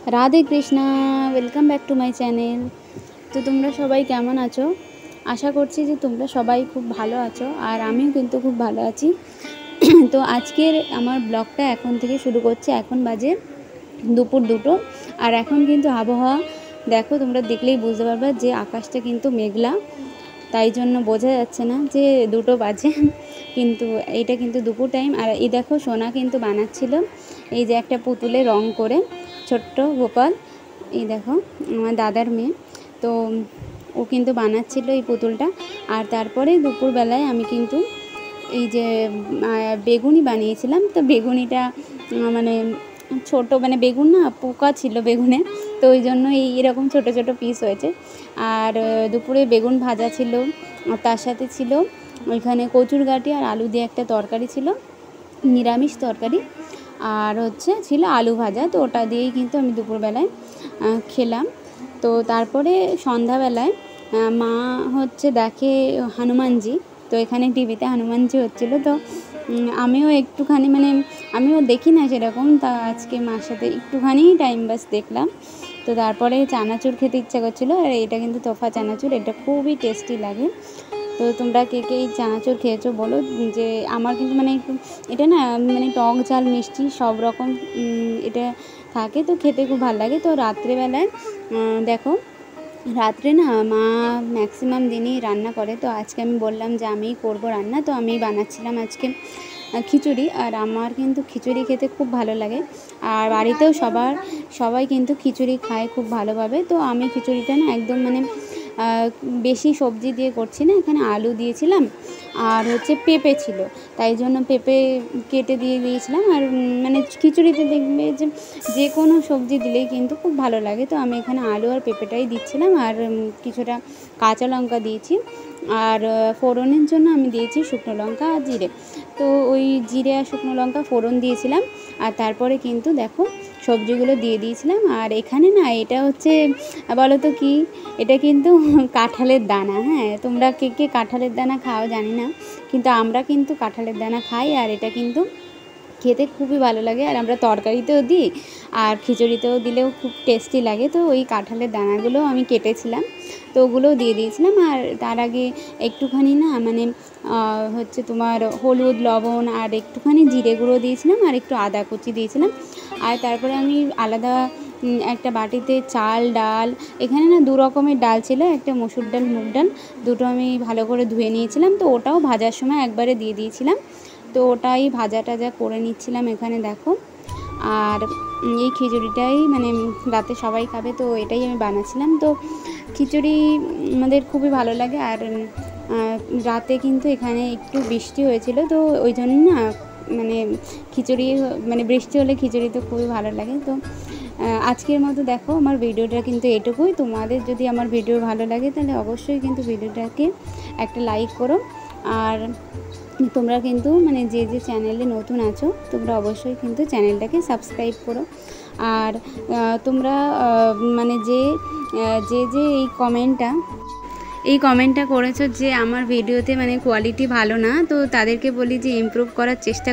Radhe Krishna welcome back to my channel. तो तुम्हारा सबाई केमन आछो? आशा करछि जे तुम्हारा सबाई खूब भालो आछो और आमिও किन्तु खूब भालो आछि। तो आजकेर आमार ब्लगटा एखन थेके शुरू करछि। एखन बाजे दुपुर दुटो और एखन किन्तु आबहावा देखो तोमरा देखलेई बुझते पारबे जे आकाशटा किन्तु मेघला, ताई जन्य बोझा जाच्छे ना जे दुटो बाजे किन्तु एटा किन्तु दुपुर टाइम। और ये देखो सोना किन्तु बानाচ্ছিল এই যে একটা পুতুলে রং করে ছোট্ট গোপাল, এই দেখো আমার দাদার মেয়ে, তো ও কিন্তু বানাচ্ছিল এই পুতুলটা। আর তারপরে দুপুরবেলায় আমি কিন্তু এই যে বেগুনি বানিয়েছিলাম। তো বেগুনিটা মানে ছোট মানে বেগুন না পোকা ছিল বেগুনে, তো ওই জন্য এইরকম ছোট ছোট পিস হয়েছে। আর দুপুরে বেগুন ভাজা ছিল, তার সাথে ছিল ওইখানে কচুর গাঁটি আর আলু দিয়ে একটা তরকারি ছিল, নিরামিষ তরকারি। আর হচ্ছে ছিল আলু ভাজা, তো ওটা দিয়েই কিন্তু আমি দুপুরবেলায় খেলাম। তো তারপরে সন্ধ্যাবেলায় মা হচ্ছে দেখে হনুমানজি, তো এখানে টিভিতে হনুমানজি হচ্ছিলো। তো আমিও একটুখানি মানে আমিও দেখি না সেরকম, তা আজকে মার সাথে একটুখানি টাইম পাস দেখলাম। তো তারপরে চানাচুর খেতে ইচ্ছা করছিলো, আর এটা কিন্তু তোফা চানাচুর, এটা খুবই টেস্টি লাগে। তো তোমরা কে কে এই চানাচুর খেয়েছো বলো। যে আমার কিন্তু মানে একটু এটা না মানে টক ঝাল মিষ্টি সব রকম এটা থাকে, তো খেতে খুব ভালো লাগে। তো রাত্রেবেলায় দেখো রাত্রে না মা ম্যাক্সিমাম দিনই রান্না করে, তো আজকে আমি বললাম যে আমিই করবো রান্না। তো আমি বানাচ্ছিলাম আজকে খিচুড়ি, আর আমার কিন্তু খিচুড়ি খেতে খুব ভালো লাগে। আর বাড়িতেও সবাই কিন্তু খিচুড়ি খায় খুব ভালোভাবে। তো আমি খিচুড়িটা না একদম মানে বেশি সবজি দিয়ে করছি না, এখানে আলু দিয়েছিলাম আর হচ্ছে পেঁপে ছিল, তাই জন্য পেঁপে কেটে দিয়ে দিয়েছিলাম। আর মানে খিচুড়িতে দেখবে যে কোনো সবজি দিলেই কিন্তু খুব ভালো লাগে। তো আমি এখানে আলু আর পেঁপেটাই দিচ্ছিলাম, আর কিছুটা কাঁচা লঙ্কা দিয়েছি। আর ফোড়নের জন্য আমি দিয়েছি শুকনো লঙ্কা আর জিরে, তো ওই জিরে আর শুকনো লঙ্কা ফোড়ন দিয়েছিলাম। আর তারপরে কিন্তু দেখো সবজিগুলো দিয়ে দিয়েছিলাম। আর এখানে না এটা হচ্ছে বলো তো কি, এটা কিন্তু কাঁঠালের দানা। হ্যাঁ, তোমরা কে কে কাঁঠালের দানা খাও জানি না, কিন্তু আমরা কিন্তু কাঁঠালের দানা খাই। আর এটা কিন্তু খেতে খুবই ভালো লাগে, আর আমরা তরকারিতেও দিই আর খিচুড়িতেও দিলেও খুব টেস্টি লাগে। তো ওই কাঁঠালের দানাগুলো আমি কেটেছিলাম, তো ওগুলোও দিয়ে দিয়েছিলাম। আর তার আগে একটুখানি না মানে হচ্ছে তোমার হলুদ লবণ আর একটুখানি জিরে গুঁড়ো দিয়েছিলাম, আর একটু আদা কুচি দিয়েছিলাম। আর তারপরে আমি আলাদা একটা বাটিতে চাল ডাল, এখানে না দু রকমের ডাল ছিল, একটা মসুর ডাল মুগ ডাল, দুটো আমি ভালো করে ধুয়ে নিয়েছিলাম। তো ওটাও ভাজার সময় একবারে দিয়ে দিয়েছিলাম, তো ওটাই ভাজা টাজা করে নিচ্ছিলাম এখানে দেখো। আর এই খিচুড়িটাই মানে রাতে সবাই খাবে, তো এটাই আমি বানাচ্ছিলাম। তো খিচুড়ি আমাদের খুবই ভালো লাগে। আর রাতে কিন্তু এখানে একটু বৃষ্টি হয়েছিল, তো ওই জন্য না মানে খিচুড়ি মানে বৃষ্টি হলে খিচুড়ি তো খুবই ভালো লাগে। তো আজকের মতো দেখো আমার ভিডিওটা কিন্তু এটুকুই। তোমাদের যদি আমার ভিডিও ভালো লাগে তাহলে অবশ্যই কিন্তু ভিডিওটাকে একটা লাইক করো। আর তোমরা কিন্তু মানে যে চ্যানেলে নতুন আছো তোমরা অবশ্যই কিন্তু চ্যানেলটাকে সাবস্ক্রাইব করো। আর তোমরা মানে যে এই কমেন্টটা করেছো যে আমার ভিডিওতে মানে কোয়ালিটি ভালো না, তো তাদেরকে বলি যে ইমপ্রুভ করার চেষ্টা